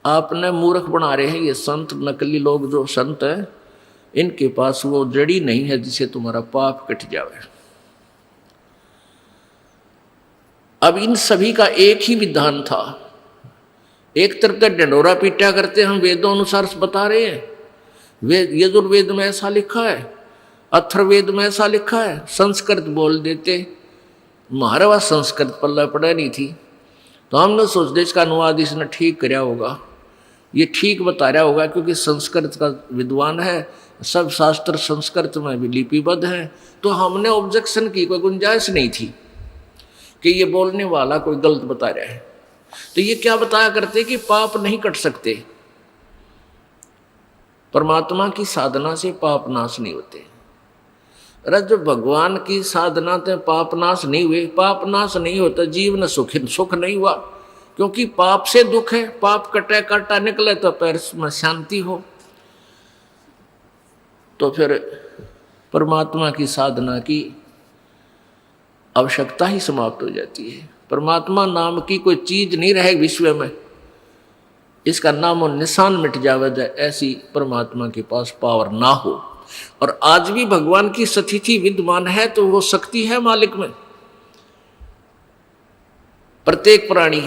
आपने मूर्ख बना रहे हैं ये संत, नकली लोग जो संत हैं, इनके पास वो जड़ी नहीं है जिसे तुम्हारा पाप कट जावे। अब इन सभी का एक ही विधान था। एक तरफ तो ढंढोरा पीटा करते हम वेदों अनुसार बता रहे हैं, वेद यजुर्वेद में ऐसा लिखा है, अथर्ववेद में ऐसा लिखा है, संस्कृत बोल देते। हमारे पास संस्कृत पल्ला पड़ा नहीं थी, तो हमने सोच दिया इसका अनुवाद इसने ठीक कराया होगा, ये ठीक बता रहा होगा, क्योंकि संस्कृत का विद्वान है, सब शास्त्र संस्कृत में भी लिपिबद्ध है। तो हमने ऑब्जेक्शन की कोई गुंजाइश नहीं थी कि ये बोलने वाला कोई गलत बता रहा है। तो ये क्या बताया करते कि पाप नहीं कट सकते, परमात्मा की साधना से पाप नाश नहीं होते। अरे जब भगवान की साधना से पाप नाश नहीं हुए, पाप नाश नहीं होता, जीवन सुख नहीं हुआ, क्योंकि पाप से दुख है। पाप कटे काटा निकले तो पैर में शांति हो। तो फिर परमात्मा की साधना की आवश्यकता ही समाप्त हो जाती है। परमात्मा नाम की कोई चीज नहीं रहे विश्व में, इसका नाम और निशान मिट जावे, ऐसी परमात्मा के पास पावर ना हो। और आज भी भगवान की स्थिति विद्यमान है, तो वो शक्ति है मालिक में। प्रत्येक प्राणी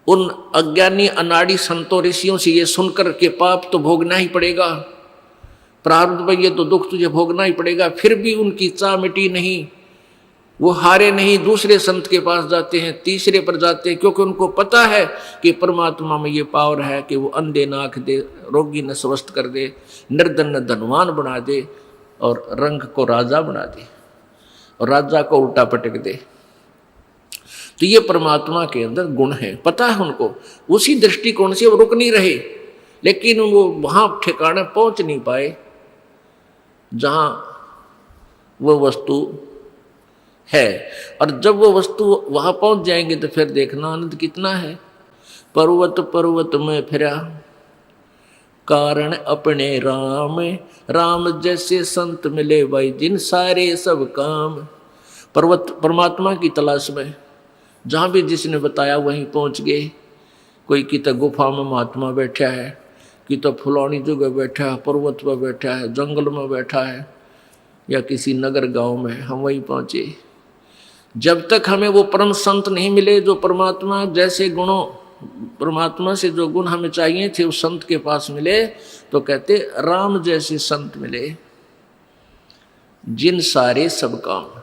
उन अज्ञानी अनाड़ी संतों ऋषियों से ये सुनकर के पाप तो भोगना ही पड़ेगा, प्रारब्ध में ये तो दुख तुझे भोगना ही पड़ेगा, फिर भी उनकी चाह मिटी नहीं, वो हारे नहीं, दूसरे संत के पास जाते हैं, तीसरे पर जाते हैं, क्योंकि उनको पता है कि परमात्मा में ये पावर है कि वो अंधे न आँख दे, रोगी न स्वस्थ कर दे, निर्धन न धनवान बना दे, और रंग को राजा बना दे, और राजा को उल्टा पटक दे। तो ये परमात्मा के अंदर गुण है, पता है उनको। उसी दृष्टिकोण से वो रुक नहीं रहे, लेकिन वो वहां ठिकाने पहुंच नहीं पाए जहां वो वस्तु है। और जब वो वस्तु वहां पहुंच जाएंगे तो फिर देखना आनंद कितना है। पर्वत पर्वत में फिरा कारण अपने राम, राम जैसे संत मिले भाई जिन सारे सब काम। पर्वत परमात्मा की तलाश में जहाँ भी जिसने बताया वहीं पहुँच गए। कोई की तो गुफा में महात्मा बैठा है, कि तो फुलौनी जगह बैठा है, पर्वत पर बैठा है, जंगल में बैठा है, या किसी नगर गांव में, हम वहीं पहुँचे। जब तक हमें वो परम संत नहीं मिले जो परमात्मा जैसे गुणों, परमात्मा से जो गुण हमें चाहिए थे उस संत के पास मिले, तो कहते राम जैसे संत मिले जिन सारे सब काम।